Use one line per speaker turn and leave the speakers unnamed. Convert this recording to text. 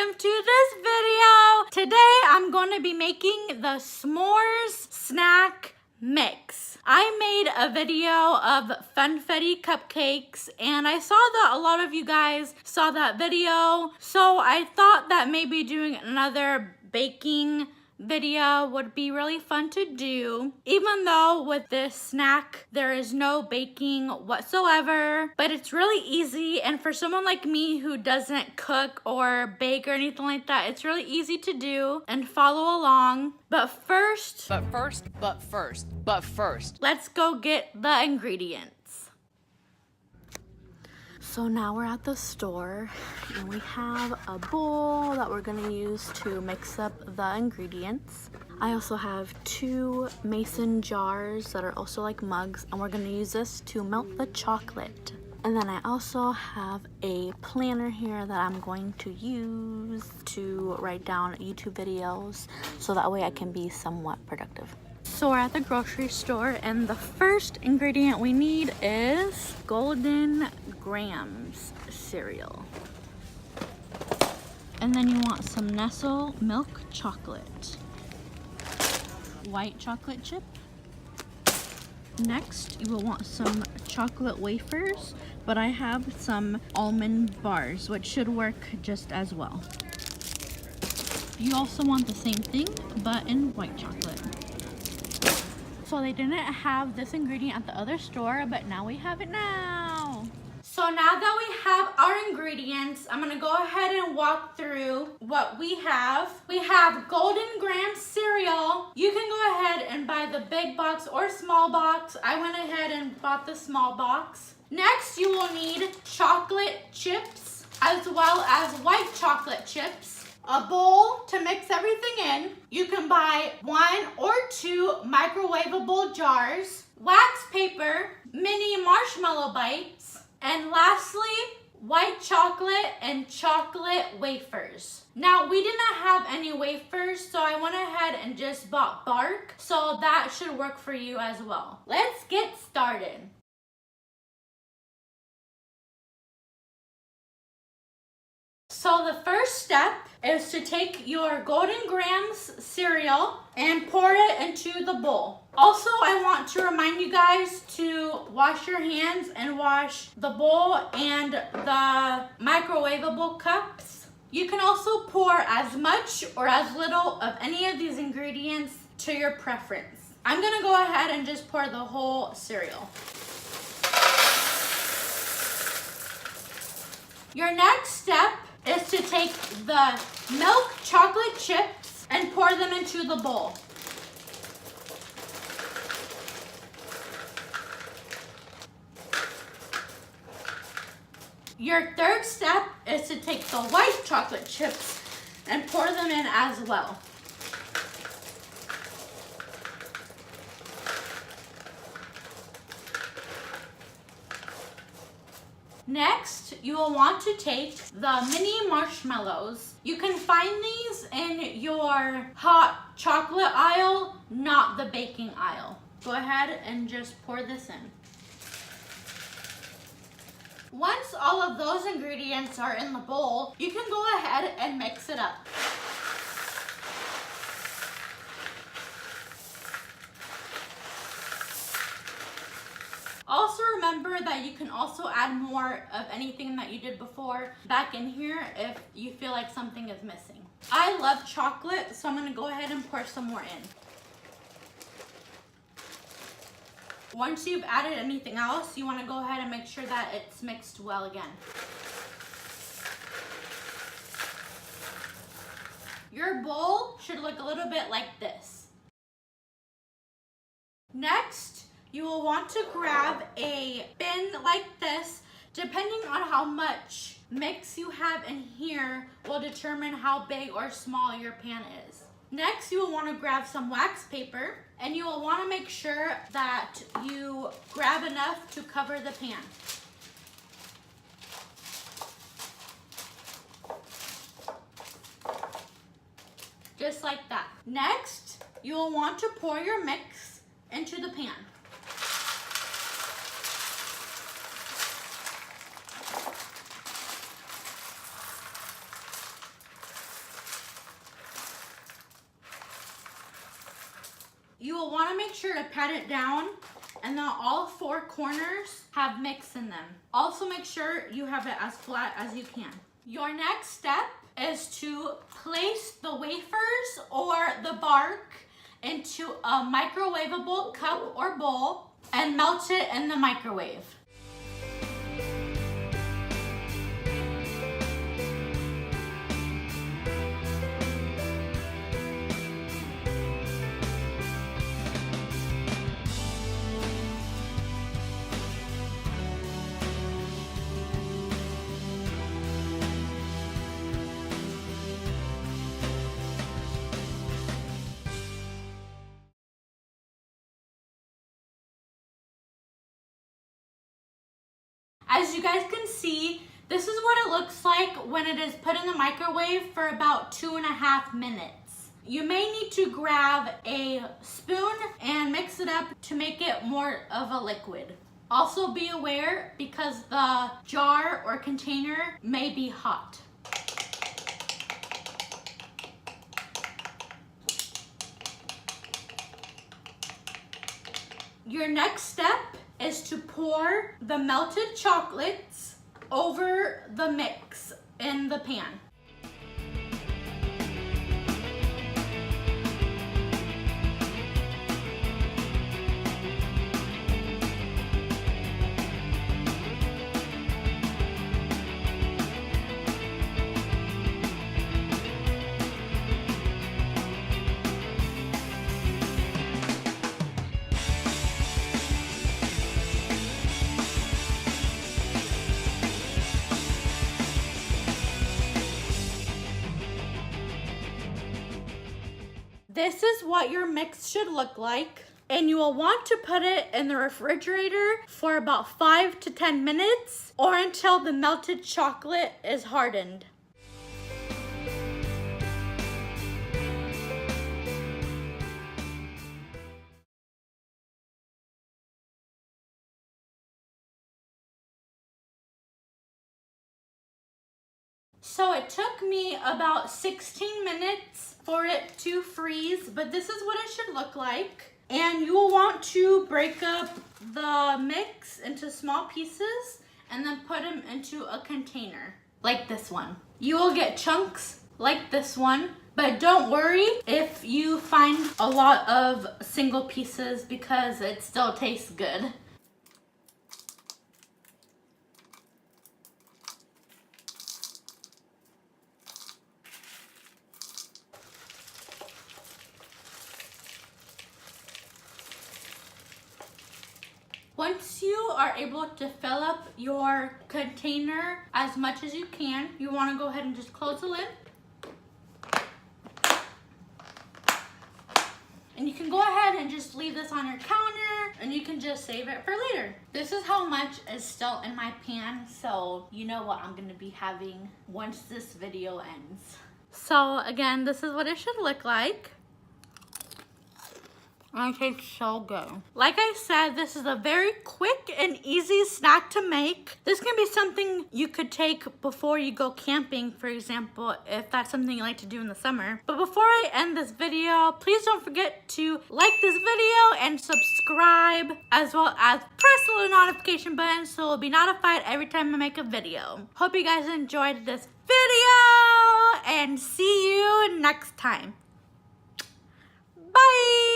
welcome to this video. Today I'm going to be making the s'mores snack mix. I made a video of funfetti cupcakes and I saw that a lot of you guys saw that video, so I thought that maybe doing another baking video would be really fun to do, even though with this snack there is no baking whatsoever, but it's really easy, and for someone like me who doesn't cook or bake or anything like that, it's really easy to do and follow along. But first, let's go get the ingredients. So now we're at the store and we have a bowl that we're gonna use to mix up the ingredients. I also have 2 mason jars that are also like mugs, and we're gonna use this to melt the chocolate. And then I also have a planner here that I'm going to use to write down YouTube videos so that way I can be somewhat productive. So we're at the grocery store and the first ingredient we need is Golden Grahams cereal. And then you want some Nestle milk chocolate, white chocolate chip. Next, you will want some chocolate wafers, but I have some almond bars, which should work just as well. You also want the same thing, but in white chocolate. So they didn't have this ingredient at the other store, but now we have it now. So now that we have our ingredients, I'm gonna go ahead and walk through what we have. We have Golden Grahams cereal. You can go ahead and buy the big box or small box. I went ahead and bought the small box. Next, you will need chocolate chips as well as white chocolate chips. A bowl to mix everything in. You can buy 1 or 2 microwavable jars, wax paper, mini marshmallow bites, and lastly, white chocolate and chocolate wafers. Now, we did not have any wafers, so I went ahead and just bought bark, so that should work for you as well. Let's get started. So the first step is to take your Golden Grahams cereal and pour it into the bowl. Also, I want to remind you guys to wash your hands and wash the bowl and the microwavable cups. You can also pour as much or as little of any of these ingredients to your preference. I'm gonna go ahead and just pour the whole cereal. Your next step is to take the milk chocolate chips and pour them into the bowl. Your third step is to take the white chocolate chips and pour them in as well. Next, you will want to take the mini marshmallows. You can find these in your hot chocolate aisle, not the baking aisle. Go ahead and just pour this in. Once all of those ingredients are in the bowl, you can go ahead and mix it up. Also remember that you can also add more of anything that you did before back in here if you feel like something is missing. I love chocolate, so I'm gonna go ahead and pour some more in. Once you've added anything else, you wanna go ahead and make sure that it's mixed well again. Your bowl should look a little bit like this. Next, you will want to grab a bin like this. Depending on how much mix you have in here will determine how big or small your pan is. Next, you will want to grab some wax paper, and you will want to make sure that you grab enough to cover the pan. Just like that. Next, you will want to pour your mix into the pan. You will want to make sure to pat it down and then all 4 corners have mix in them. Also make sure you have it as flat as you can. Your next step is to place the wafers or the bark into a microwavable cup or bowl and melt it in the microwave. As you guys can see, this is what it looks like when it is put in the microwave for about 2.5 minutes. You may need to grab a spoon and mix it up to make it more of a liquid. Also be aware because the jar or container may be hot. Your next step is to pour the melted chocolates over the mix in the pan. This is what your mix should look like, and you will want to put it in the refrigerator for about 5 to 10 minutes or until the melted chocolate is hardened. So it took me about 16 minutes for it to freeze, but this is what it should look like. And you will want to break up the mix into small pieces and then put them into a container like this one. You will get chunks like this one, but don't worry if you find a lot of single pieces because it still tastes good. Once you are able to fill up your container as much as you can, you want to go ahead and just close the lid. And you can go ahead and just leave this on your counter and you can just save it for later. This is how much is still in my pan, so you know what I'm going to be having once this video ends. So again, this is what it should look like. And it tastes so good. Like I said, this is a very quick and easy snack to make. This can be something you could take before you go camping, for example, if that's something you like to do in the summer. But before I end this video, please don't forget to like this video and subscribe, as well as press the little notification button so you'll be notified every time I make a video. Hope you guys enjoyed this video and see you next time. Bye!